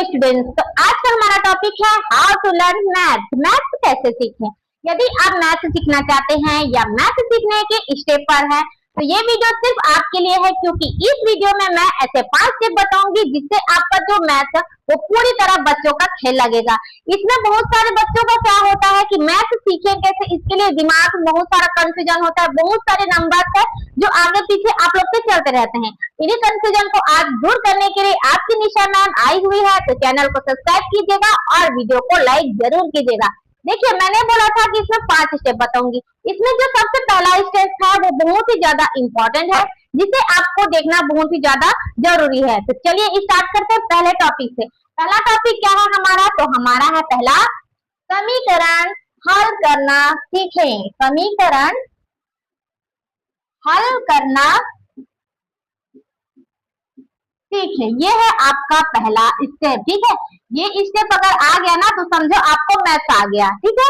Students, तो आज का हमारा टॉपिक है how to learn math. Math कैसे सीखें। यदि आप मैथ सीखना चाहते हैं या मैथ सीखने के स्टेप पर हैं, तो ये वीडियो सिर्फ आपके लिए है, क्योंकि इस वीडियो में मैं ऐसे 5 स्टेप बताऊंगी जिससे आपका जो मैथ है वो पूरी तरह बच्चों का खेल लगेगा। इसमें बहुत सारे बच्चों का क्या होता है कि मैथ सीखें कैसे, इसके लिए दिमाग में बहुत सारा कंफ्यूजन होता है। बहुत सारे नंबर है जो आगे पीछे आप लोग के चलते रहते हैं। इन्हीं कंफ्यूजन को आज दूर करने के लिए आपकी निशा मैम आई हुई है, तो चैनल को सब्सक्राइब कीजिएगा और वीडियो को लाइक जरूर कीजिएगा। देखिए, मैंने बोला था कि इसमें 5 स्टेप बताऊंगी। इसमें जो सबसे पहला स्टेप है वो बहुत ही ज्यादा इंपॉर्टेंट है, जिसे आपको देखना बहुत ही ज्यादा जरूरी है। तो चलिए स्टार्ट करते हैं पहले टॉपिक से। पहला टॉपिक क्या है हमारा, तो हमारा है पहला समीकरण हल करना सीखें। समीकरण हल करना सीखें, ये है आपका पहला स्टेप। ठीक है, ये स्टेप अगर आ गया ना तो समझो आपको मैथ आ गया। ठीक है,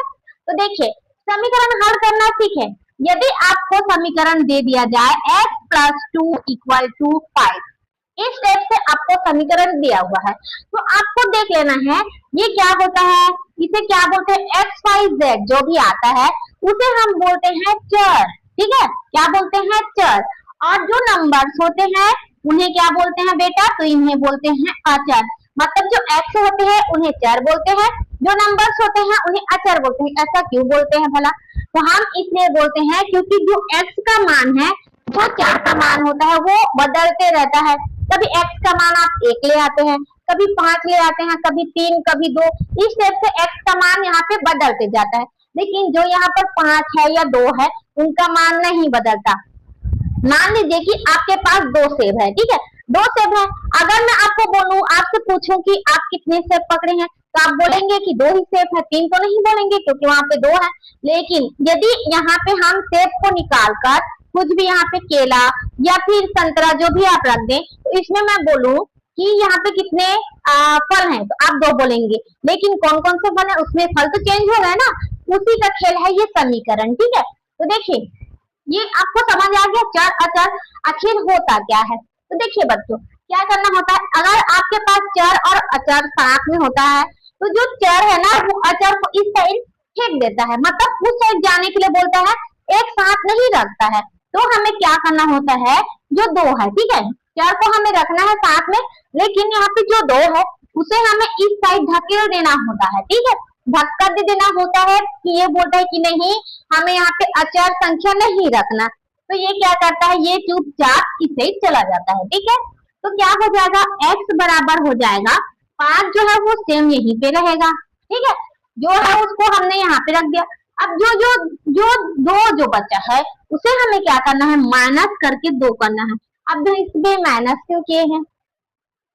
तो देखिए समीकरण हल करना सीखें। यदि आपको समीकरण दे दिया जाए x + 2 = 5, इस स्टेप से आपको समीकरण दिया हुआ है, तो आपको देख लेना है ये क्या होता है। इसे क्या बोलते हैं, x y z जो भी आता है उसे हम बोलते हैं चर। ठीक है, क्या बोलते हैं, चर। और जो नंबर्स होते हैं उन्हें क्या बोलते हैं बेटा, तो इन्हें बोलते हैं अचर। मतलब जो x होते हैं उन्हें चर बोलते हैं, जो नंबर्स होते हैं उन्हें अचर बोलते हैं। ऐसा क्यों बोलते हैं भला, तो हम इसलिए बोलते हैं क्योंकि जो x का मान है वो 4 का मान होता है, वो बदलते रहता है। कभी x का मान आप 1 ले आते हैं, कभी 5 ले आते हैं, कभी 3, कभी 2। इस टाइप से x का मान यहाँ पे बदलते जाता है। लेकिन जो यहाँ पर 5 है या 2 है उनका मान नहीं बदलता। मान लीजिए कि आपके पास 2 सेब है। ठीक है, 2 सेब है। अगर मैं आपको बोलूं, आपसे पूछूं कि आप कितने सेब पकड़े हैं, तो आप बोलेंगे कि 2 ही सेब है, 3 तो नहीं बोलेंगे क्योंकि वहां पे 2 है। लेकिन यदि यहाँ पे हम सेब को निकाल कर कुछ भी यहाँ पे केला या फिर संतरा जो भी आप रख दें, तो इसमें मैं बोलूं कि यहाँ पे कितने फल हैं, तो आप 2 बोलेंगे। लेकिन कौन कौन से फल है, उसमें फल तो चेंज हो गए ना, उसी का खेल है ये समीकरण। ठीक है, तो देखिए ये आपको समझ आ गया चर अचर आखिर होता क्या है। तो देखिए बच्चों, क्या करना होता है, अगर आपके पास चर और अचर साथ में होता है, तो जो चर है ना वो अचर को इस साइड फेंक देता है, मतलब उस साइड जाने के लिए बोलता है, एक साथ नहीं रखता है। तो हमें क्या करना होता है, जो 2 है, ठीक है, चर को हमें रखना है साथ में, लेकिन यहाँ पे जो 2 है उसे हमें इस साइड धकेल देना होता है। ठीक है, धक्का दे देना होता है कि ये बोलता है कि नहीं, हमें यहाँ पे अचर संख्या नहीं रखना। तो ये क्या करता है, ये चुपचाप इसे चला जाता है। ठीक है, तो क्या हो जाएगा, x बराबर हो जाएगा 5 जो है वो सेम यहीं पे रहेगा। ठीक है, जो है उसको हमने यहाँ पे रख दिया। अब जो जो जो 2 जो बचा है उसे हमें क्या करना है, माइनस करके 2 करना है। अब इसमें माइनस क्यों किए हैं,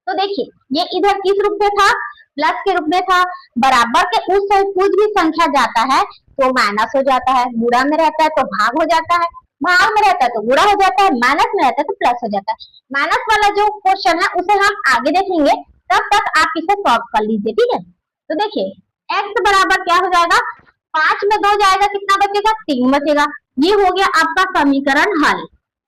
तो देखिए ये इधर किस रूप में था, प्लस के रूप में था। बराबर के उस साइड कुछ भी संख्या जाता है तो माइनस हो जाता है, गुणा में रहता है तो भाग हो जाता है, भाग में रहता है तो गुणा हो जाता है, माइनस में रहता है तो प्लस हो जाता है। माइनस वाला जो क्वेश्चन है उसे हम आगे देखेंगे, तब तक आप इसे सॉल्व कर लीजिए। ठीक है, तो देखिए x बराबर क्या हो जाएगा, 5 में 2 जाएगा, कितना बचेगा, 3 बचेगा। ये हो गया आपका समीकरण हल।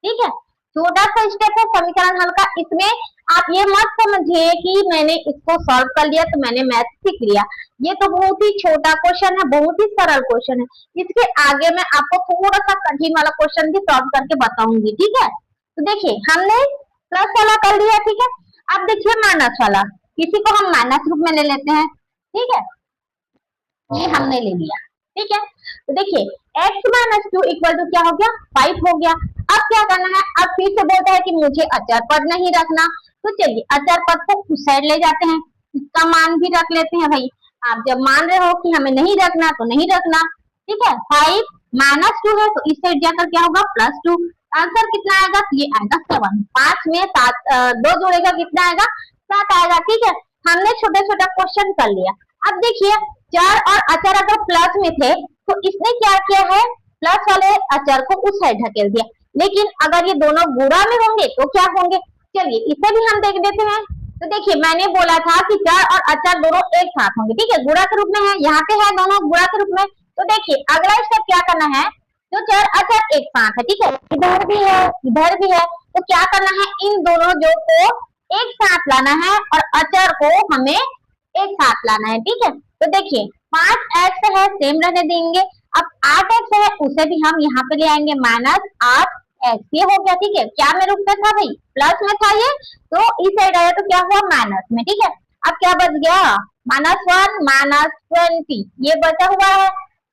ठीक है, छोटा सा स्टेप है समीकरण हल का। इसमें आप ये मत समझिए कि मैंने इसको सॉल्व कर लिया तो मैंने मैथ सीख लिया। ये तो बहुत ही छोटा क्वेश्चन है, बहुत ही सरल क्वेश्चन है। इसके आगे मैं आपको थोड़ा सा कठिन वाला क्वेश्चन भी सॉल्व करके बताऊंगी। ठीक है, तो देखिए हमने प्लस वाला कर लिया। ठीक है, अब देखिए माइनस वाला, इसी को हम माइनस रूप में ले लेते हैं। ठीक है, ये हमने ले लिया। ठीक है, तो देखिए x - 2 = क्या हो गया, 5 हो गया। अब क्या करना है, अब फिर से बोलता है कि मुझे अचर पद नहीं रखना, तो चलिए अचर पद को उस साइड ले जाते हैं, इसका मान भी रख लेते हैं। भाई आप जब मान रहे हो कि हमें नहीं रखना तो नहीं रखना। ठीक है, 5 - 2 है तो इस साइड जाकर क्या होगा, +2। आंसर कितना आएगा, तो ये आएगा 7। 5 में 7 2 जोड़ेगा, कितना आएगा, 7 आएगा। ठीक है, हमने छोटा छोटा क्वेश्चन कर लिया। अब देखिए चर और अचर अगर प्लस में थे तो इसने क्या किया है, प्लस वाले अचर को उस साइड ढकेल दिया। लेकिन अगर ये दोनों गुणा में होंगे तो क्या होंगे, चलिए इसे भी हम देख देते हैं। तो देखिए मैंने बोला था कि चर और अचर दोनों एक साथ होंगे। ठीक है, गुणा के रूप में है, यहाँ पे है दोनों गुणा के रूप में। तो देखिए अगला स्टेप क्या करना है, जो चर अचर एक साथ है, ठीक है, इधर भी है इधर भी है, तो क्या करना है, इन दोनों जो को एक साथ लाना है और अचर को हमें एक साथ लाना है, ठीक है। तो देखिए 5x है सेम रहने देंगे। अब 8x है उसे भी हम यहाँ पे ले आएंगे -8x, ये हो गया, ठीक है। क्या में रुकता था भाई, प्लस में था ये, तो इस साइड आया तो क्या हुआ माइनस में, ठीक है। अब क्या बच गया, -1 -20, ये बचा हुआ है,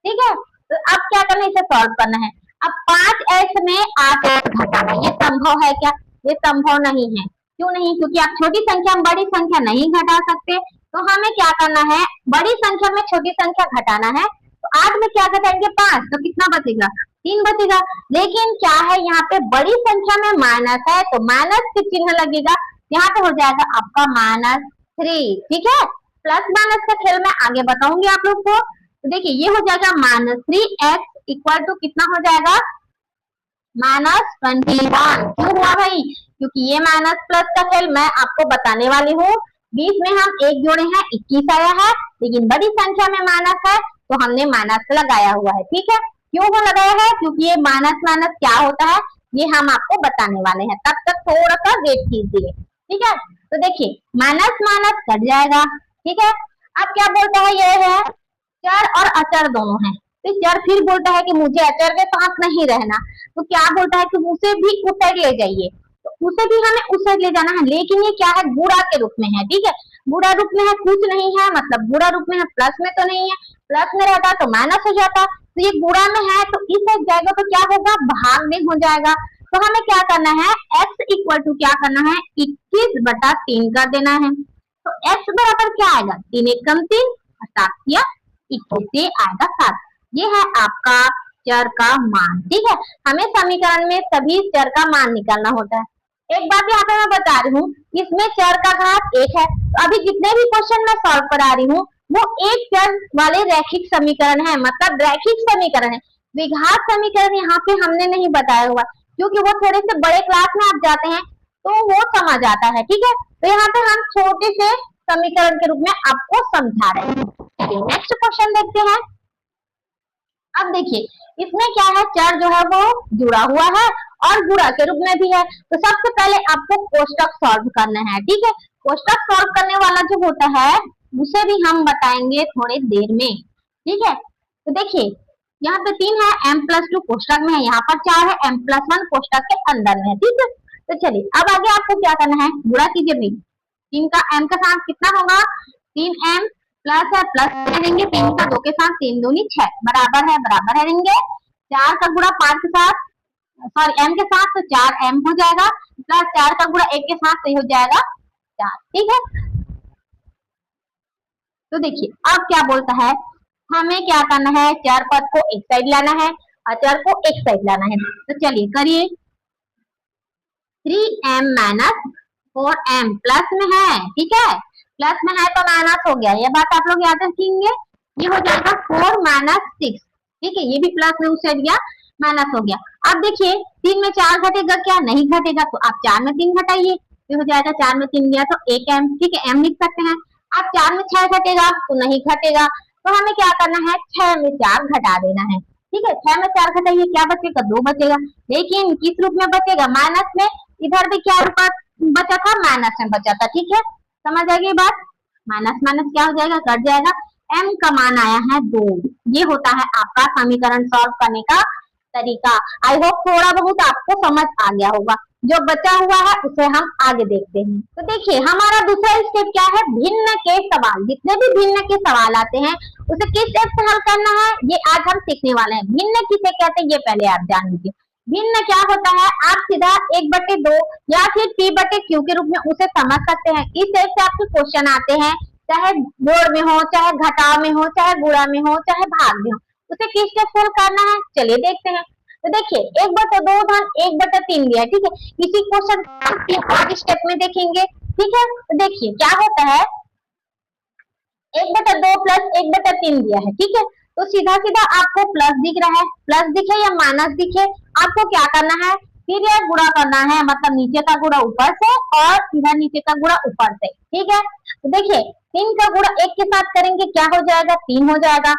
ठीक है। तो अब क्या करना है, इसे सॉल्व करना है। अब 5x में 8x घटाना, ये संभव है क्या, ये संभव नहीं है। क्यों नहीं, क्योंकि आप छोटी संख्या में बड़ी संख्या नहीं घटा सकते। तो हमें क्या करना है, बड़ी संख्या में छोटी संख्या घटाना है। तो 8 में क्या घटाएंगे 5, तो कितना बचेगा 3 बचेगा। लेकिन क्या है यहाँ पे बड़ी संख्या में माइनस है, तो माइनस के चिन्ह लगेगा, यहाँ पे हो जाएगा आपका -3, ठीक है। प्लस माइनस का खेल मैं आगे बताऊंगी आप लोग को। तो देखिए ये हो जाएगा -3x इक्वल टू कितना हो जाएगा -21। क्यों हुआ भाई, क्योंकि ये माइनस प्लस का खेल मैं आपको बताने वाली हूँ। बीच में हम एक जोड़े हैं 21 आया है, लेकिन बड़ी संख्या में माइनस है तो हमने माइनस लगाया हुआ है, ठीक है। क्यों वो लगाया है, क्योंकि ये माइनस माइनस क्या होता है ये हम आपको बताने वाले हैं, तब तक थोड़ा सा वेट कीजिए, ठीक है। तो देखिए माइनस माइनस कट जाएगा, ठीक है। अब क्या बोलता है, ये है चर और अचर दोनों है। तो चर फिर बोलता है कि मुझे अचर के साथ नहीं रहना, तो क्या बोलता है कि उसे भी उस साइड ले जाइए, तो उसे भी हमें उस साइड ले जाना है। लेकिन ये क्या है, गुणा के रूप में है, ठीक है। गुणा रूप में है, कुछ नहीं है, मतलब गुणा रूप में है, प्लस में तो नहीं है। प्लस में रहता तो माइनस हो जाता, तो ये गुणा में है तो इस साइड जाएगा तो क्या होगा, भाग में हो जाएगा। तो हमें क्या करना है, x इक्वल टू क्या करना है 21/3 कर देना है। तो x बराबर क्या आएगा, 3 1 कम 3 और 7 या 21 से आएगा 7। ये है आपका चर का मान, ठीक है। हमें समीकरण में सभी चर का मान निकालना होता है। एक बात यहाँ पे मैं बता रही हूँ, इसमें चर का घात 1 है। तो अभी जितने भी क्वेश्चन मैं सॉल्व करा रही हूँ वो एक चर वाले रैखिक समीकरण है, मतलब रैखिक समीकरण है। द्विघात समीकरण यहाँ पे हमने नहीं बताया हुआ, क्योंकि वो थोड़े से बड़े क्लास में आप जाते हैं तो वो समझ आता है, ठीक है। तो यहाँ पे हम छोटे से समीकरण के रूप में आपको समझा रहे हैं। नेक्स्ट क्वेश्चन देखते हैं। अब देखिए इसमें क्या है, चर जो है वो जुड़ा हुआ है और गुणा के रूप में भी है। तो सबसे पहले आपको कोष्टक सॉल्व करना है, ठीक है। कोष्टक सॉल्व करने वाला जो होता है उसे भी हम बताएंगे थोड़ी देर में, ठीक है। तो देखिए यहाँ पे 3 है, m+2 कोष्टक में है, यहाँ पर 4 है, m+1 कोष्टक के अंदर में है, ठीक है। तो चलिए अब आगे आपको क्या करना है, गुणा कीजिए भाई। 3 का m का साथ कितना होगा 3m, प्लस है प्लस करेंगे 3 का 2 के साथ 3 दूनी 6 बराबर है बराबर करेंगे 4 का गुणा 5 के साथ, सॉरी m के साथ, तो 4m हो जाएगा, प्लस 4 का गुणा 1 के साथ तो हो जाएगा 4, ठीक है। तो देखिए अब क्या बोलता है, हमें क्या करना है, चर पद को एक साइड लाना है, अचर को एक साइड लाना है। तो चलिए करिए, 3m - 4m प्लस में है, ठीक है। प्लस में है तो माइनस हो गया, ये बात आप लोग याद रखेंगे। ये हो जाएगा 4 - 6, ठीक है। ये भी प्लस में उस साइड गया, माइनस हो गया। अब देखिए 3 में 4 घटेगा क्या, नहीं घटेगा, तो आप 4 में 3 घटाइए, ये हो जाएगा 4 में 3 गया तो 1m, ठीक है, m लिख सकते हैं। अब 4 में 6 घटेगा तो नहीं घटेगा, तो हमें क्या करना है 6 में 4 घटा देना है, ठीक है। 6 में 4 घटाइए, क्या बचेगा 2 बचेगा, लेकिन किस रूप में बचेगा, माइनस में। इधर भी क्या रूप बचा था, माइनस में बचा था, ठीक है। समझ आ गई बात, माइनस माइनस क्या हो जाएगा, कट जाएगा। m का मान आया है 2। ये होता है आपका समीकरण सॉल्व करने का तरीका। आई होप थोड़ा बहुत आपको समझ आ गया होगा। जो बचा हुआ है उसे हम आगे देखते हैं। तो देखिए हमारा दूसरा स्टेप क्या है, भिन्न के सवाल। जितने भी भिन्न के सवाल आते हैं उसे किस स्टेप से हल करना है, ये आज हम सीखने वाले हैं। भिन्न किसे कहते हैं ये पहले आप जान लीजिए। भिन्न क्या होता है, आप सीधा 1/2 या फिर p/q के रूप में उसे समझ सकते हैं। इस टाइप से आपके क्वेश्चन आते हैं, चाहे जोड़ में हो, चाहे घटाव में हो, चाहे गुणा में हो, चाहे भाग में हो, उसे किस स्टेप से करना है चलिए देखते हैं। तो देखिए 1/2 धन 1/3 दिया, ठीक है। इसी क्वेश्चन स्टेप में देखेंगे, ठीक है। तो देखिए क्या होता है, 1/2 प्लस 1/3 दिया है, ठीक है। तो सीधा सीधा आपको प्लस दिख रहा है, प्लस दिखे या माइनस दिखे, आपको क्या करना है, फिर यह गुणा करना है, मतलब नीचे का गुणा ऊपर से और सीधा नीचे का गुणा ऊपर से, ठीक है। तो देखिए 3 का गुणा 1 के साथ करेंगे, क्या हो जाएगा 3 हो जाएगा,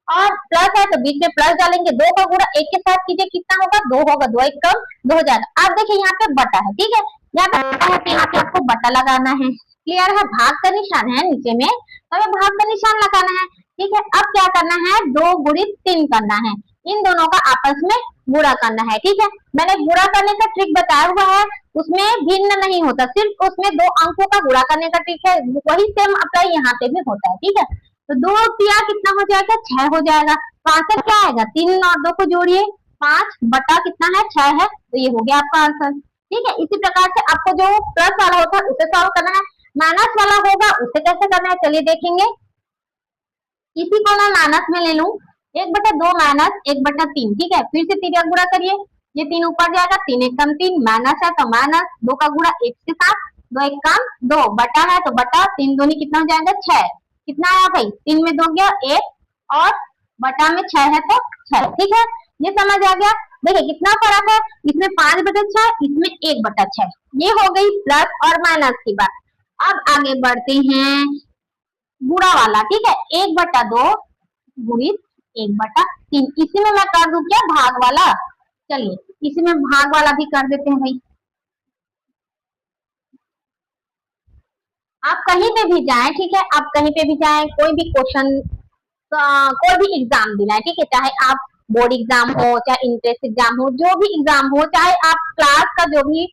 और प्लस है तो बीच में प्लस डालेंगे, 2 का गुणा 1 के साथ कीजिए, कितना होगा 2 होगा, 2 1 कम 2 हो जाएगा। अब देखिए यहाँ पे बटा है, ठीक है, यहाँ पे बटा है तो यहाँ पे आपको बटा लगाना है। क्लियर है, भाग का निशान है नीचे में, तो हमें भाग का निशान लगाना है। ठीक है, अब क्या करना है, 2 गुणित 3 करना है, इन दोनों का आपस में गुणा करना है। ठीक है, मैंने गुणा करने का ट्रिक बताया हुआ है, उसमें भिन्न नहीं होता, सिर्फ उसमें 2 अंकों का गुणा करने का ट्रिक है, वही सेम अप्लाई यहाँ पे भी होता है। ठीक है, तो 2 कितना हो जाएगा, 6 हो जाएगा। तो आंसर क्या आएगा, 3 और 2 को जोड़िए, 5 बटा कितना है, 6 है, तो ये हो गया आपका आंसर। ठीक है, इसी प्रकार से आपको जो प्लस वाला होता है उसे सॉल्व करना है, माइनस वाला होगा उसे कैसे करना है चलिए देखेंगे। इसी को मैं माइनस में ले लूं, 1/2 माइनस 1/3। ठीक है, फिर से 3 का गुणा करिए, ये 3 ऊपर जाएगा, 3 एकम 3, माइनस है तो माइनस, 2 का गुणा 1 के साथ, 2 एकम 2, बटा है तो बटा, 3 दूनी कितना हो जाएगा 6, कितना आया भाई, 3 में 2 गया 1 और बटा में 6 है तो 6। ठीक है, ये समझ आ गया। देखिए कितना फर्क है, इसमें 5/6, इसमें 1/6, ये हो गई प्लस और माइनस की बात। अब आगे बढ़ते हैं गुणा वाला। ठीक है, 1/2 गुणित 1/3, इसी में मैं कर दूं क्या भाग वाला, चलिए इसी में भाग वाला भी कर देते हैं भाई। आप कहीं पे भी जाएं, ठीक है, आप कहीं पे भी जाएं, कोई भी क्वेश्चन, कोई भी एग्जाम देना है, ठीक है, चाहे आप बोर्ड एग्जाम हो, चाहे इंट्रेंस एग्जाम हो, जो भी एग्जाम हो, चाहे आप क्लास का जो भी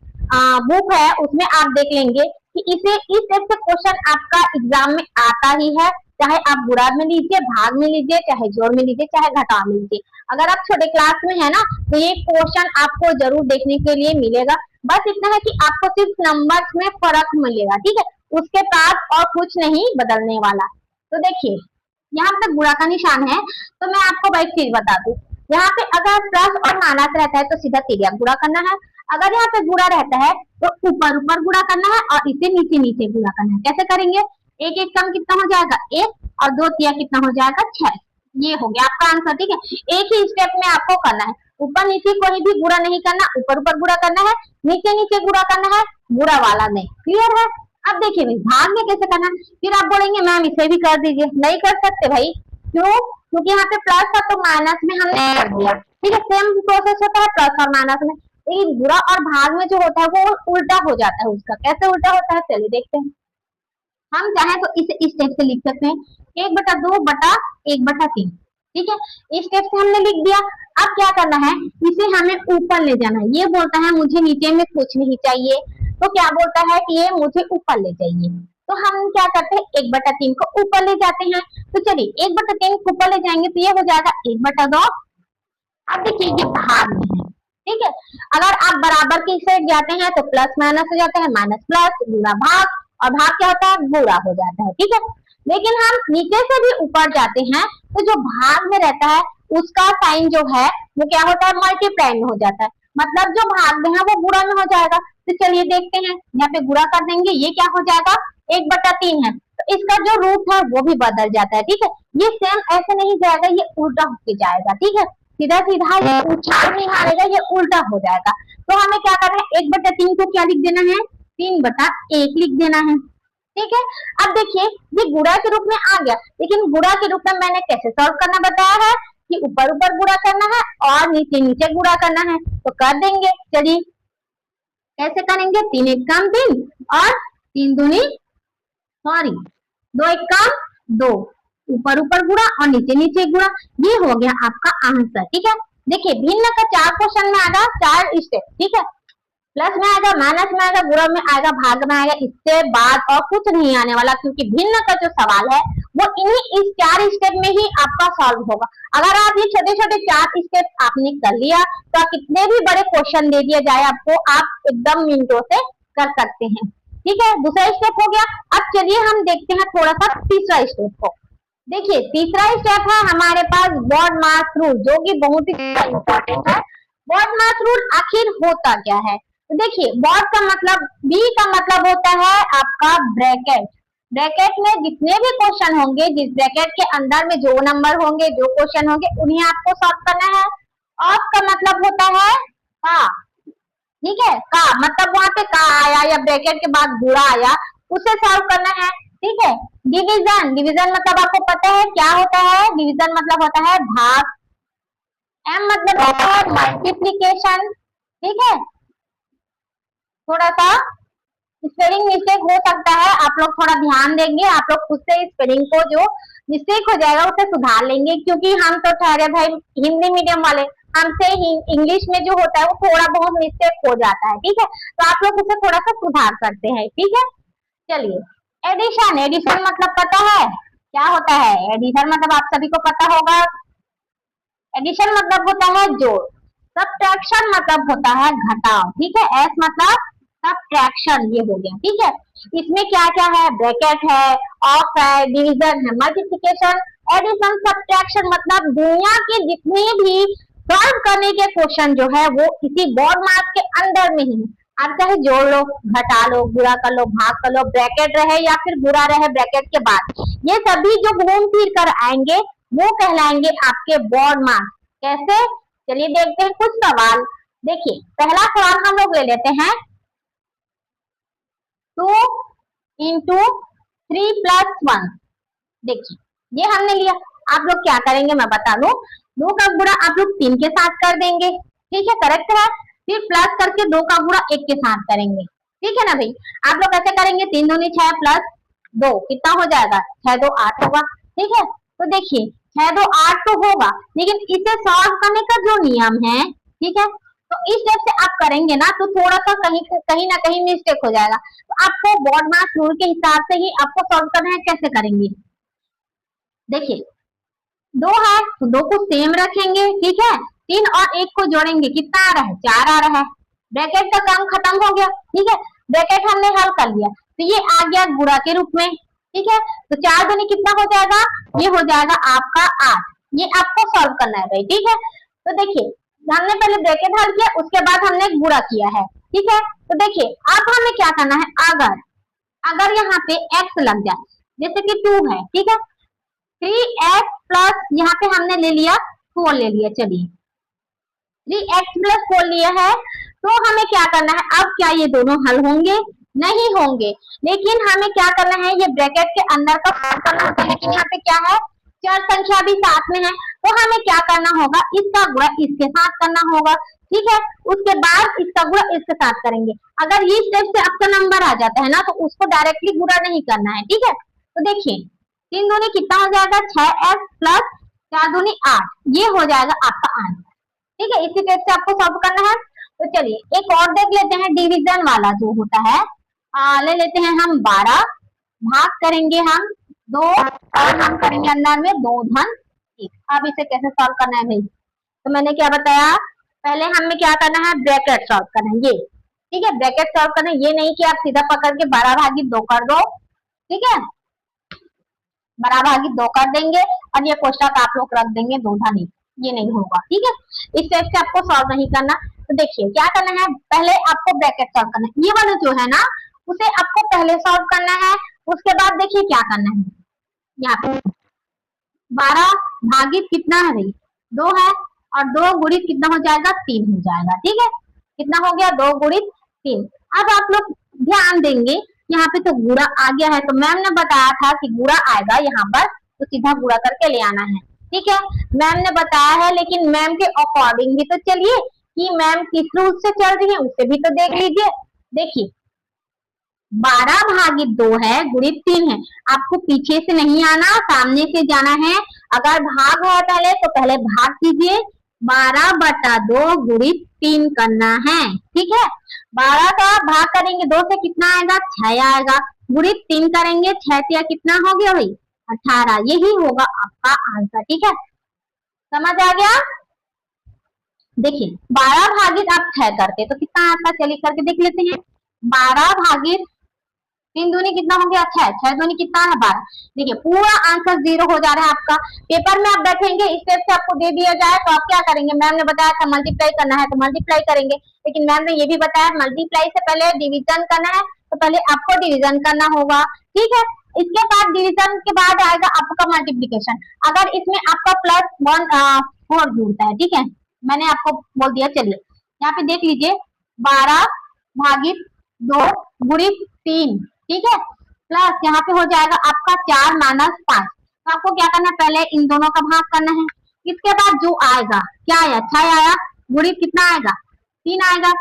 बुक है उसमें आप देख लेंगे कि इसे इस टाइप से क्वेश्चन आपका एग्जाम में आता ही है, चाहे आप गुणा में लीजिए, भाग में लीजिए, चाहे जोड़ में लीजिए, चाहे घटा में लीजिए। अगर आप छोटे क्लास में है ना तो ये क्वेश्चन आपको जरूर देखने के लिए मिलेगा, बस इतना है कि आपको सिर्फ नंबर्स में फर्क मिलेगा। ठीक है, उसके बाद और कुछ नहीं बदलने वाला। तो देखिए यहाँ पे गुणा का निशान है, तो मैं आपको एक चीज बता दूं, यहाँ पे अगर प्लस और माइनस रहता है तो सीधा तिर्यक गुणा करना है, अगर यहाँ पे गुणा रहता है तो ऊपर ऊपर गुणा करना है और इसे नीचे नीचे गुणा करना है। कैसे करेंगे, एक एक कम कितना हो जाएगा 1 और 2 तिया कितना हो जाएगा 6, ये हो गया आपका आंसर। ठीक है, एक ही स्टेप में आपको करना है, ऊपर नीचे कोई भी गुणा नहीं करना, ऊपर ऊपर गुणा करना है, नीचे नीचे गुणा करना है, गुणा वाला नहीं। क्लियर है। अब देखिए भाई भाग में कैसे करना है, फिर आप बोलेंगे मैम इसे भी कर दीजिए, नहीं कर सकते भाई, क्यों, क्योंकि यहाँ पे प्लस था तो माइनस में हमने कर दिया। ठीक है, सेम प्रोसेस होता है प्लस और माइनस में, लेकिन गुणा और भाग में जो होता है वो उल्टा हो जाता है उसका। कैसे उल्टा होता है चलिए देखते हैं। हम चाहे तो इसे इस टाइप से लिख सकते हैं, 1/2/1/3। ठीक है, इस टाइप से हमने लिख दिया। अब क्या करना है, इसे हमें ऊपर ले जाना है, ये बोलता है मुझे नीचे में कुछ नहीं चाहिए, तो क्या बोलता है कि ये मुझे ऊपर ले जाइए, तो हम क्या करते हैं 1/3 को ऊपर ले जाते हैं। तो चलिए 1/3 को ऊपर ले जाएंगे तो ये हो जाएगा 1/2। अब देखिए ये भाग में है। ठीक है, अगर आप बराबर के से जाते हैं तो प्लस माइनस हो जाता है, माइनस प्लस, गुणा भाग, और भाग क्या होता है गुणा हो जाता है। ठीक है, लेकिन हम नीचे से भी ऊपर जाते हैं तो जो भाग में रहता है उसका साइन जो है वो क्या होता है मल्टीप्लाई में हो जाता है, मतलब जो भाग में है वो गुणा में हो जाएगा। तो चलिए देखते हैं, यहाँ पे गुणा कर देंगे, ये क्या हो जाएगा 1/3 है, तो इसका जो रूट है वो भी बदल जाता है। ठीक है, ये सेम ऐसे नहीं जाएगा, ये उल्टा होके जाएगा। ठीक है, सीधा सीधा ये उछाल नहीं मारेगा, ये उल्टा हो जाएगा। तो हमें क्या करना है 1/3 को क्या लिख देना है 3/1 लिख देना है। ठीक है, अब देखिए ये गुणा के रूप में आ गया, लेकिन गुणा के रूप में मैंने कैसे सॉल्व करना बताया है कि ऊपर ऊपर गुणा करना है और नीचे नीचे गुणा करना है, तो कर देंगे। चलिए कैसे करेंगे, 3 एक काम 3 और 3 दूनी सॉरी 2 एक काम 2, ऊपर ऊपर गुणा और नीचे नीचे गुणा, ये हो गया आपका आंसर। ठीक है, देखिए भिन्न का 4 क्वेश्चन में आएगा 4 स्टेप। ठीक है, प्लस में आएगा, माइनस में आएगा, गुणा में आएगा, भाग में आएगा, इससे बाद और कुछ नहीं आने वाला, क्योंकि भिन्न का जो सवाल है वो इन्हीं इस 4 स्टेप में ही आपका सॉल्व होगा। अगर आप ये छोटे छोटे 4 स्टेप आपने कर लिया तो आप कितने भी बड़े क्वेश्चन दे दिया जाए आपको, आप एकदम मिनटों से कर सकते हैं। ठीक है, दूसरा स्टेप हो गया। अब चलिए हम देखते हैं थोड़ा सा तीसरा स्टेप को। देखिए तीसरा स्टेप है हमारे पास बॉड मास रूल, जो कि बहुत ही इंपॉर्टेंट है। बॉड मास रूल आखिर होता क्या है, तो देखिए बॉड का मतलब, बी का मतलब होता है आपका ब्रैकेट। ब्रैकेट में जितने भी क्वेश्चन होंगे, जिस ब्रैकेट के अंदर में जो नंबर होंगे, जो क्वेश्चन होंगे, उन्हें आपको सॉल्व करना है। ऑफ का मतलब होता है का, ठीक है, का मतलब वहां पे का आया या ब्रैकेट के बाद बुरा आया, उसे सॉल्व करना है। ठीक है, डिवीजन, डिवीजन मतलब आपको पता है क्या होता है, डिवीजन मतलब होता है भाग, एम मतलब होता है मल्टीप्लीकेशन। ठीक है, थोड़ा सा स्पेलिंग मिस्टेक हो सकता है, आप लोग थोड़ा ध्यान देंगे, आप लोग खुद से स्पेलिंग को जो मिस्टेक हो जाएगा उसे सुधार लेंगे, क्योंकि हम तो ठहरे भाई हिंदी मीडियम वाले, हमसे इंग्लिश में जो होता है वो थोड़ा बहुत मिस्टेक हो जाता है, ठीक है। तो आप लोग उसे थोड़ा सा सुधार सकते हैं, ठीक है। चलिए, एडिशन, एडिशन मतलब पता है क्या होता है? एडिशन मतलब आप सभी को पता होगा, एडिशन मतलब होता है जोड़, सब्ट्रैक्शन मतलब होता है घटाव, ठीक है। एस मतलब सब्ट्रैक्शन, ये हो गया, ठीक है। इसमें क्या क्या है? ब्रैकेट है, ऑफ है, डिवीजन है, मल्टीप्लिकेशन, एडिशन, सब्ट्रैक्शन मतलब दुनिया के जितने भी सॉल्व करने के क्वेश्चन जो है वो इसी बोर्ड मार्क्स के अंदर में ही, आप चाहे जोड़ लो, घटा लो, गुणा कर लो, भाग कर लो, ब्रैकेट रहे या फिर बुरा रहे ब्रैकेट के बाद, ये सभी जो घूम फिर कर आएंगे वो कहलाएंगे आपके बोर्ड मार्क्स। कैसे? चलिए देखते हैं कुछ सवाल। देखिए, पहला सवाल हम लोग ले लेते हैं, 2 इंटू 3+1। देखिए, ये हमने लिया, आप लोग क्या करेंगे मैं बता दूं, 2 का गुणा आप लोग 3 के साथ कर देंगे, ठीक है, करेक्ट है। फिर प्लस करके 2 का गुणा 1 के साथ करेंगे, ठीक है ना भाई। आप लोग कैसे करेंगे? 3 दूनी 6 प्लस 2 कितना हो जाएगा? 6 2 8 होगा, ठीक है। तो देखिए 6 2 8 तो होगा, लेकिन इसे सॉल्व करने का जो नियम है, ठीक है, तो इस स्टेप से आप करेंगे ना तो थोड़ा सा कहीं ना कहीं मिस्टेक हो जाएगा। तो आपको बोर्ड मार्क्स रूल के हिसाब से ही आपको सॉल्व करना है। कैसे करेंगे? देखिए, 2 है तो 2 को सेम रखेंगे, ठीक है। 3 और 1 को जोड़ेंगे, कितना आ रहा है? 4 आ रहा है। ब्रैकेट का काम खत्म हो गया, ठीक है, ब्रैकेट हमने हल कर लिया, तो ये आ गया गुणा के रूप में, ठीक है। तो 4 दूनी कितना हो जाएगा? ये हो जाएगा आपका 8। ये आपको सॉल्व करना है भाई, ठीक है। तो देखिए, हमने पहले ब्रैकेट हल किया, उसके बाद हमने गुणा किया है, ठीक है। तो देखिए, अब हमें क्या करना है, अगर अगर यहाँ पे x लग जाए, जैसे कि 2 है, ठीक है, 3x प्लस यहाँ पे हमने ले लिया 4 ले लिया, चलिए 3x प्लस 4 लिया है, तो हमें क्या करना है? अब क्या ये दोनों हल होंगे? नहीं होंगे, लेकिन हमें क्या करना है, ये ब्रैकेट के अंदर का सॉल्व करना होता है, लेकिन यहाँ पे क्या है, चर संख्या भी साथ में है, तो हमें क्या करना होगा, इसका गुणा इसके साथ करना होगा, ठीक है। उसके बाद इसका गुणा इसके साथ करेंगे। अगर ये स्टेप से आपका नंबर आ जाता है ना, तो उसको डायरेक्टली गुणा नहीं करना है, ठीक है। तो देखिए, 3 दूनी कितना हो जाएगा? 6x प्लस 4 दूनी 8, ये हो जाएगा आपका आंसर, ठीक है। इसी टाइप से आपको सॉल्व करना है। तो चलिए एक और देख लेते हैं, डिवीजन वाला जो होता है, ले लेते हैं हम 12, भाग करेंगे हम 2 और हम करेंगे अंदर में 2 धन 1। अब इसे कैसे सॉल्व करना है भाई? तो मैंने क्या बताया, पहले हमें क्या करना है, ब्रैकेट सॉल्व करना है, ये ठीक है, ब्रैकेट सॉल्व करना है। ये नहीं कि आप सीधा पकड़ के 12 भागी 2 कर दो, ठीक है, 12 भागी 2 कर देंगे और ये कोष्टक आप लोग रख देंगे 2 धन 1, ये नहीं होगा, ठीक है। इस स्टेप से आपको सॉल्व नहीं करना। तो देखिए क्या करना है, पहले आपको ब्रैकेट सॉल्व करना है, ये वाला जो है ना उसे आपको पहले सॉल्व करना है। उसके बाद देखिए क्या करना है, यहाँ पे 12 भागित कितना है भाई? 2 है, और 2 गुणित कितना हो जाएगा? 3 हो जाएगा, ठीक है। कितना हो गया? 2 गुणित 3। अब आप लोग ध्यान देंगे, यहाँ पे तो गुणा आ गया है, तो मैम ने बताया था कि गुणा आएगा यहाँ पर, तो सीधा गुणा करके ले आना है, ठीक है। मैम ने बताया है, लेकिन मैम के अकॉर्डिंग भी तो चलिए, कि मैम किस रूल से चल रही है उसे भी तो देख लीजिए। देखिए 12 भागित 2 है, गुणित 3 है, आपको पीछे से नहीं आना, सामने से जाना है। अगर भाग है पहले तो पहले भाग कीजिए, 12/2 गुणित 3 करना है, ठीक है। 12 का भाग करेंगे 2 से, कितना आएगा? 6 आएगा, गुणित 3 करेंगे 6 से कितना हो गया भाई? 18। यही होगा आपका आंसर, ठीक है, समझ आ गया। देखिए 12 भागित आप 6 करते तो कितना आता? चलिए करके देख लेते हैं। 12 भागित 3 दूनी कितना हो गया? 6, 6 दूनी कितना है? 12। देखिए पूरा आंसर 0 हो जा रहा है आपका। पेपर में आप बैठेंगे, इस स्टेप से आपको दे दिया जाए तो आप क्या करेंगे? मैम ने बताया था मल्टीप्लाई करना है तो मल्टीप्लाई करेंगे, लेकिन मैम ने ये भी बताया मल्टीप्लाई से पहले डिवीजन करना है, तो पहले आपको डिवीजन करना होगा, ठीक है। इसके बाद डिवीजन के बाद आएगा आपका मल्टीप्लीकेशन। अगर इसमें आपका +1 4 जुड़ता है, ठीक है, मैंने आपको बोल दिया। चलिए यहाँ पे देख लीजिए, 12 भागित 2 गुणित 3, ठीक है, प्लस यहाँ पे हो जाएगा आपका 4 - 5। तो आपको क्या करना है, पहले इन दोनों का भाग करना है। इसके बाद जो आएगा क्या आया? 6 आया, गुणित कितना आएगा? 3 आएगा,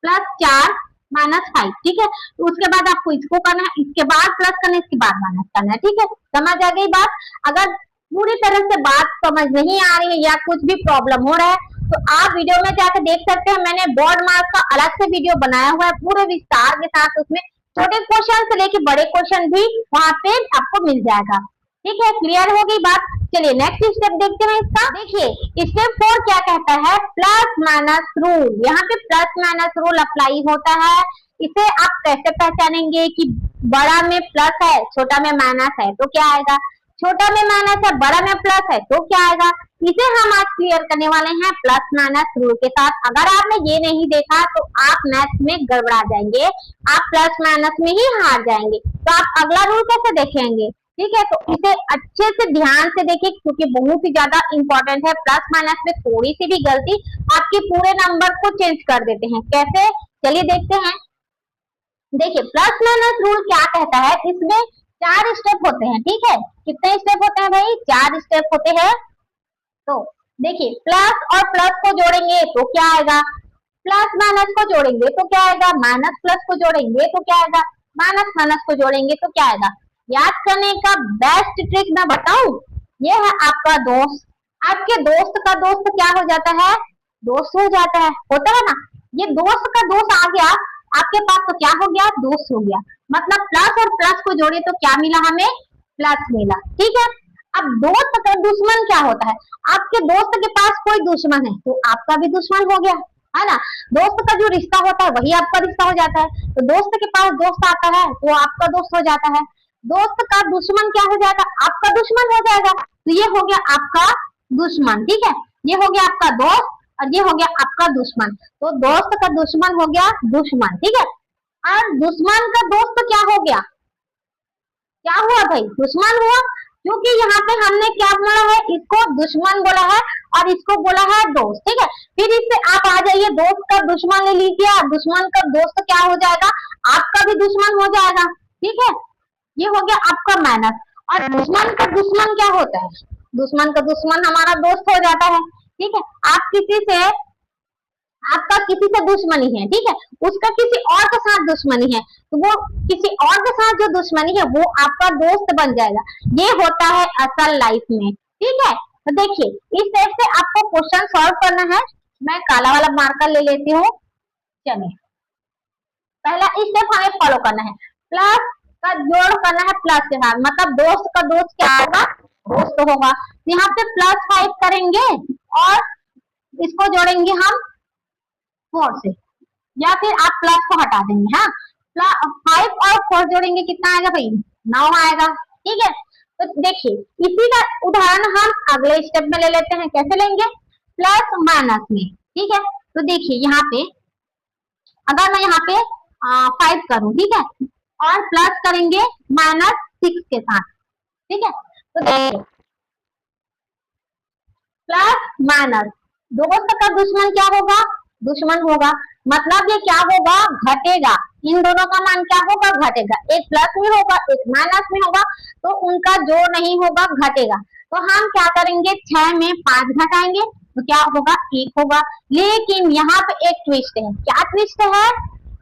प्लस 4 -5, ठीक है। तो उसके बाद आपको इसको करना है, इसके बाद प्लस करना है, इसके बाद माइनस करना है, ठीक है। समझ आ गई बात? अगर पूरी तरह से बात समझ नहीं आ रही है या कुछ भी प्रॉब्लम हो रहा है तो आप वीडियो में जाकर देख सकते हैं। मैंने बोर्ड मार्क्स का अलग से वीडियो बनाया हुआ है पूरे विस्तार के साथ, उसमें छोटे क्वेश्चन से लेके बड़े क्वेश्चन भी वहां पे आपको मिल जाएगा, ठीक है। क्लियर हो गई बात? चलिए नेक्स्ट स्टेप देखते हैं इसका। देखिए स्टेप 4 क्या कहता है, प्लस माइनस रूल। यहाँ पे प्लस माइनस रूल अप्लाई होता है। इसे आप कैसे पहचानेंगे कि बड़ा में प्लस है छोटा में माइनस है तो क्या आएगा, छोटा में माइनस है बड़ा में प्लस है तो क्या आएगा। इसे हम आज क्लियर करने वाले हैं प्लस माइनस रूल के साथ। अगर आपने ये नहीं देखा तो आप मैथ में गड़बड़ा जाएंगे, आप प्लस माइनस में ही हार जाएंगे। तो आप अगला रूल कैसे देखेंगे, ठीक है। तो इसे अच्छे से ध्यान से देखिए क्योंकि बहुत ही ज्यादा इंपॉर्टेंट है। प्लस माइनस में थोड़ी सी भी गलती आपके पूरे नंबर को चेंज कर देते हैं। कैसे, चलिए देखते हैं। देखिए प्लस माइनस रूल क्या कहता है, इसमें 4 स्टेप होते हैं, ठीक है। कितने स्टेप होते हैं भाई, 4 स्टेप होते हैं। तो देखिए प्लस और प्लस को जोड़ेंगे तो क्या आएगा, प्लस माइनस को जोड़ेंगे तो क्या आएगा, माइनस प्लस को जोड़ेंगे तो क्या आएगा, माइनस माइनस को जोड़ेंगे तो क्या आएगा। याद करने का बेस्ट ट्रिक मैं बताऊं, ये है आपका दोस्त। आपके दोस्त का दोस्त क्या हो जाता है, दोस्त हो जाता है, होता है ना। ये दोस्त का दोस्त आ गया आपके पास तो क्या हो गया, दोस्त हो गया। मतलब प्लस और प्लस को जोड़े तो क्या मिला हमें, प्लस मिला, ठीक है। अब दोस्त का दुश्मन क्या होता है, आपके दोस्त के पास कोई दुश्मन है तो आपका भी दुश्मन हो गया, है ना। दोस्त का जो रिश्ता होता है वही आपका रिश्ता हो जाता है। तो दोस्त के पास दोस्त आता है तो आपका दोस्त हो जाता है। दोस्त का दुश्मन क्या हो जाएगा, आपका दुश्मन हो जाएगा। तो ये हो गया आपका दुश्मन, ठीक है। ये हो गया आपका दोस्त और ये हो गया आपका दुश्मन। तो दोस्त का दुश्मन हो गया दुश्मन, ठीक है। और दुश्मन का दोस्त क्या हो गया, क्या हुआ भाई, दुश्मन हुआ। क्योंकि यहाँ पे हमने क्या बोला है, इसको दुश्मन बोला है और इसको बोला है दोस्त, ठीक है। फिर इससे आप आ जाइए, दोस्त का दुश्मन ले लीजिए, दुश्मन का दोस्त क्या हो जाएगा, आपका भी दुश्मन हो जाएगा, ठीक है। ये हो गया आपका माइनस। और दुश्मन का दुश्मन क्या होता है, दुश्मन का दुश्मन हमारा दोस्त हो जाता है, ठीक है। आप किसी से, आपका किसी से दुश्मनी है, ठीक है, उसका किसी और के साथ दुश्मनी है तो वो किसी और के साथ जो दुश्मनी है वो आपका दोस्त बन जाएगा। ये होता है असल लाइफ में, ठीक है। तो देखिए इस टाइप से आपको क्वेश्चन सॉल्व करना है। मैं काला वाला मार्कर ले लेती हूँ। चलिए पहला स्टेप हमें फॉलो करना है, प्लस का जोड़ करना है प्लस के साथ, मतलब दोस्त का दोस्त क्या होगा, दोस्त होगा। यहाँ पे +5 करेंगे और इसको जोड़ेंगे हम 4 से, या फिर आप प्लस को हटा देंगे। हाँ 5 और 4 जोड़ेंगे कितना आएगा भाई, 9 आएगा, ठीक है। तो देखिए इसी का उदाहरण हम अगले स्टेप में ले लेते हैं। कैसे लेंगे, प्लस माइनस में, ठीक है। तो देखिए यहाँ पे अगर मैं यहाँ पे 5 करूं, ठीक है, और प्लस करेंगे -6 के साथ, ठीक है। तो देखिए प्लस माइनस, दोस्त का दुश्मन क्या होगा, दुश्मन होगा। मतलब ये क्या होगा, घटेगा। इन दोनों का मान क्या होगा, घटेगा। एक प्लस में होगा एक माइनस में होगा तो उनका जोड़ नहीं होगा, घटेगा। तो हम क्या करेंगे, 6 में 5 घटाएंगे तो क्या होगा, 1 होगा। लेकिन यहाँ पे एक ट्विस्ट है, क्या ट्विस्ट है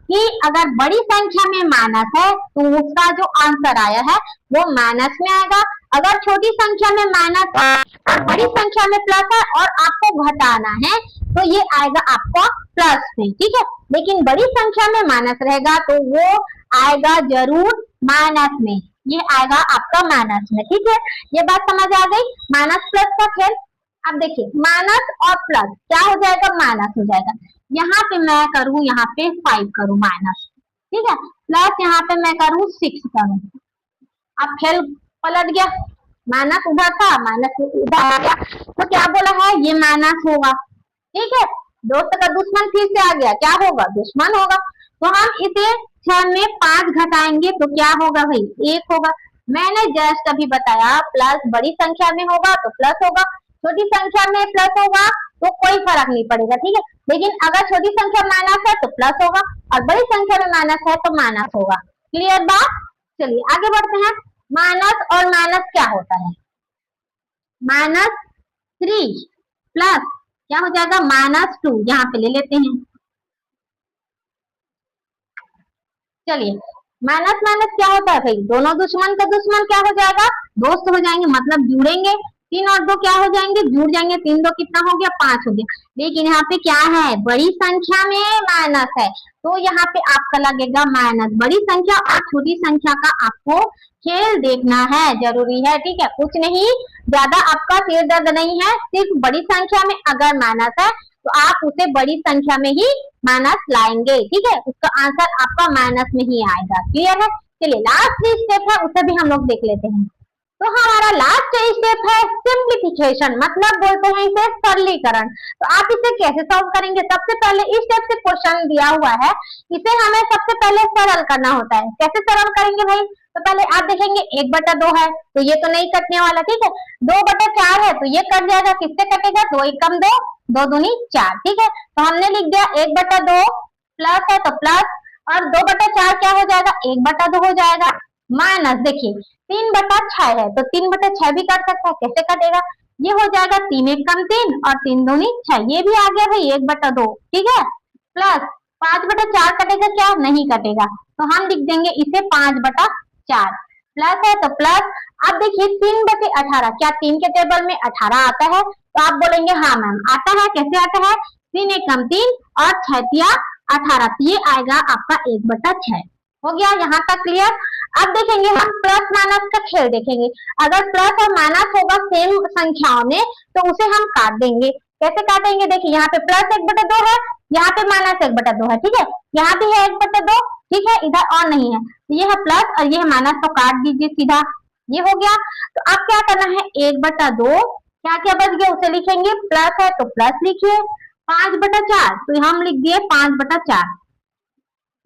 कि अगर बड़ी संख्या में माइनस है तो उसका जो आंसर आया है वो माइनस में आएगा। अगर छोटी संख्या में माइनस और बड़ी संख्या में प्लस है और आपको घटाना है तो ये आएगा आपको प्लस में, ठीक है। लेकिन बड़ी संख्या में माइनस रहेगा तो वो आएगा जरूर माइनस में, ये आएगा आपका माइनस में, ठीक है। ये बात समझ आ गई, माइनस प्लस का खेल। अब देखिए माइनस और प्लस क्या हो जाएगा, माइनस हो जाएगा। यहाँ पे मैं करूँ, यहाँ पे 5 करूँ माइनस, ठीक है, प्लस यहाँ पे मैं करूँ 6 करूँ। अब खेल पलट गया, माइनस उधर था माइनस उधर आ गया तो क्या बोला है, ये माइनस होगा, ठीक है। दोस्त का दुश्मन फिर से आ गया, क्या होगा, दुश्मन होगा। तो हम इसे 6 में 5 घटाएंगे तो क्या होगा भाई, 1 होगा। मैंने जस्ट अभी बताया प्लस बड़ी संख्या में होगा तो प्लस होगा, छोटी संख्या में प्लस होगा तो कोई फर्क नहीं पड़ेगा, ठीक है। लेकिन अगर छोटी संख्या माइनस है तो प्लस होगा और बड़ी संख्या में माइनस है तो माइनस होगा। क्लियर बात? चलिए आगे बढ़ते हैं। माइनस और माइनस क्या होता है, -3 प्लस क्या हो जाएगा, -2। यहाँ पे ले लेते हैं चलिए, माइनस माइनस क्या होता है भाई, दोनों दुश्मन का दुश्मन क्या हो जाएगा, दोस्त हो जाएंगे, मतलब जुड़ेंगे। 3 और 2 क्या हो जाएंगे, जुड़ जाएंगे। 3 2 कितना हो गया, 5 हो गया। लेकिन यहाँ पे क्या है, बड़ी संख्या में माइनस है, तो यहाँ पे आपका लगेगा माइनस। बड़ी संख्या और छोटी संख्या का आपको खेल देखना है, जरूरी है, ठीक है। कुछ नहीं, ज्यादा आपका सिर दर्द नहीं है, सिर्फ बड़ी संख्या में अगर माइनस है तो आप उसे बड़ी संख्या में ही माइनस लाएंगे, ठीक है। उसका आंसर आपका माइनस में ही आएगा। क्लियर है। चलिए, लास्ट स्टेप है उसे भी हम लोग देख लेते हैं। तो हमारा लास्ट स्टेप है सिंप्लीफिकेशन, मतलब बोलते हैं इसे सरलीकरण। तो आप इसे कैसे सॉल्व करेंगे, सबसे पहले इस स्टेप से क्वेश्चन दिया हुआ है, इसे हमें सबसे पहले सरल करना होता है। कैसे सरल करेंगे भाई, तो पहले आप देखेंगे 1/2 है, तो ये तो नहीं कटने वाला, ठीक है। 2/4 है, तो ये कट जाएगा, किससे कटेगा, 2 1 कम 2, 2 दूनी 4, ठीक है। तो हमने लिख दिया 1/2, प्लस है तो प्लस, और 2/4 क्या हो जाएगा, 1/2 हो जाएगा। माइनस देखिए 3/6 है, तो 3/6 भी कर सकता है, कैसे कटेगा, ये हो जाएगा 3 1 कम 3 और 3 दूनी 6, ये भी आ गया भाई 1/2, ठीक है। प्लस 5/4 कटेगा क्या, नहीं कटेगा, तो हम लिख देंगे इसे 5/4। प्लस है तो प्लस, अब देखिए 3/18, क्या 3 के टेबल में 18 आता है, तो आप बोलेंगे हाँ मैम आता है। कैसे आता है, 3 1 कम 3 और 6 तिया 18, तो ये आएगा आपका 1/6। हो गया यहाँ तक क्लियर। अब देखेंगे हम प्लस माइनस का खेल देखेंगे। अगर प्लस और माइनस होगा सेम संख्याओं में तो उसे हम काट देंगे। कैसे काटेंगे, देखिए यहाँ पे प्लस 1/2 है, यहाँ पे माइनस 1/2 है, ठीक है। यहाँ भी है 1/2, ठीक है, इधर और नहीं है, ये है प्लस और ये है माइनस, तो काट दीजिए सीधा, ये हो गया। तो अब क्या करना है, 1/2 क्या क्या बच गया उसे लिखेंगे, प्लस है तो प्लस लिखिए, 5/4 तो हम लिख दिए 5/4,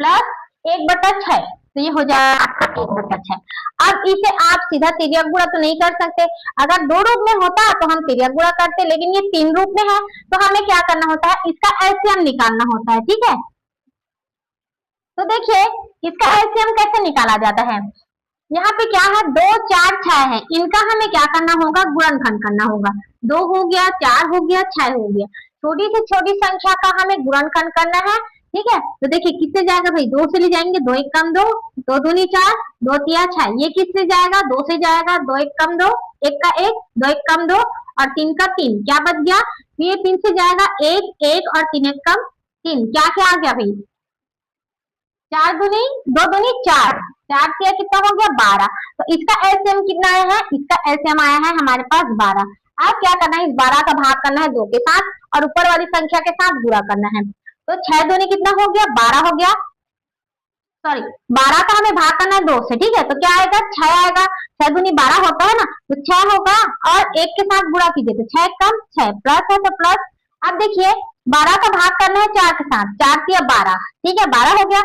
प्लस 1/6, तो ये हो जाएगा आपका 1/6। अब इसे आप सीधा तिर्यक गुणा तो नहीं कर सकते, अगर 2 रूप में होता तो हम तिर्यक गुणा करते, लेकिन ये 3 रूप में है, तो हमें क्या करना होता है, इसका एलसीएम निकालना होता है, ठीक है। तो देखिए इसका एलसीएम कैसे निकाला जाता है, यहाँ पे क्या है, 2 4 6 है, इनका हमें क्या करना होगा, गुणनखंड करना होगा। 2 हो गया, 4 हो गया, 6 हो गया, छोटी से छोटी संख्या का हमें गुणनखंड करना है, ठीक है। तो देखिए किससे जाएगा भाई, 2 से ले जाएंगे, 2 1 कम 2, 2 दूनी 4, 2 तिया 6, ये किससे जाएगा, 2 से जाएगा, 2 1 कम 2, 1 का 1, 2 1 कम 2 और 3 का 3, क्या बच गया, ये 3 से जाएगा 1 1 और 3 1 कम 3, क्या क्या आ गया भाई, 4 दूनी 2 दूनी 4, 4 तिया कितना हो गया, 12। तो इसका एलसीएम कितना आया है, इसका एलसीएम आया है हमारे पास 12। अब क्या करना है, इस 12 का भाग करना है 2 के साथ और ऊपर वाली संख्या के साथ गुणा करना है। तो 6 दूनी कितना हो गया, 12 हो गया, सॉरी 12 का हमें भाग करना है 2 से, ठीक है। तो क्या आएगा, 6 आएगा, 6 दूनी 12 होता है ना, तो 6 होगा और 1 के साथ गुणा कीजिए, तो 6 कम 6, प्लस है तो प्लस। अब देखिए 12 का भाग करना है 4 के साथ, 4 तिया 12, ठीक है, 12 हो गया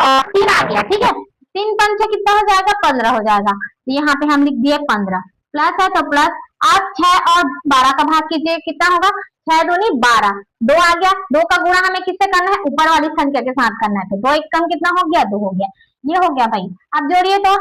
और 3 आ गया, ठीक है। 3 5 6 कितना हो जाएगा, 15 हो जाएगा, तो यहाँ पे हम लिख दिए 15, प्लस है तो प्लस। अब 6 और 12 का भाग कीजिए, कितना होगा, 6 दूनी 12, 2 आ गया, 2 का गुणा हमें किससे करना है, ऊपर वाली संख्या के साथ करना है, तो 2 1 कम कितना हो गया, 2 हो गया, ये हो गया भाई। अब जोड़िए तो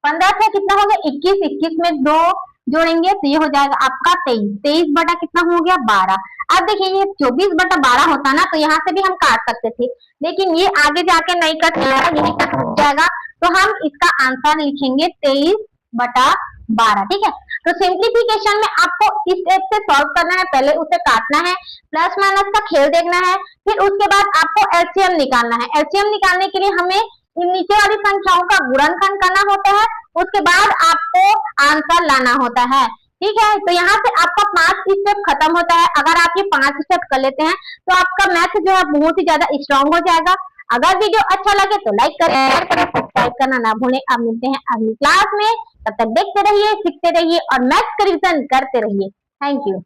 15 से कितना हो गया, 21, 21 में 2 जोड़ेंगे तो ये हो जाएगा आपका 23, 23 बटा कितना हो गया, 12। अब देखिए ये 24/12 होता ना, तो यहाँ से भी हम काट सकते थे, लेकिन ये आगे जाके नहीं कट जाएगा, यही कट जाएगा, तो हम इसका आंसर लिखेंगे 23/12, ठीक है। तो सिंप्लीफिकेशन में आपको इस स्टेप से सॉल्व करना है, पहले उसे काटना है, प्लस माइनस का खेल देखना है, फिर उसके बाद आपको एलसीएम निकालना है। एलसीएम निकालने के लिए हमें इन नीचे वाली संख्याओं का गुणनखंड करना होता है, उसके बाद आपको आंसर लाना होता है, ठीक है। तो यहाँ से आपका 5 स्टेप खत्म होता है। अगर आप ये 5 स्टेप कर लेते हैं तो आपका मैथ जो है बहुत ही ज्यादा स्ट्रांग हो जाएगा। अगर वीडियो अच्छा लगे तो लाइक करें, शेयर करें, सब्सक्राइब करना ना भूलें। अब मिलते हैं अगली क्लास में, तब तक देखते रहिए, सीखते रहिए और मैथ का रिवीजन करते रहिए। Thank you.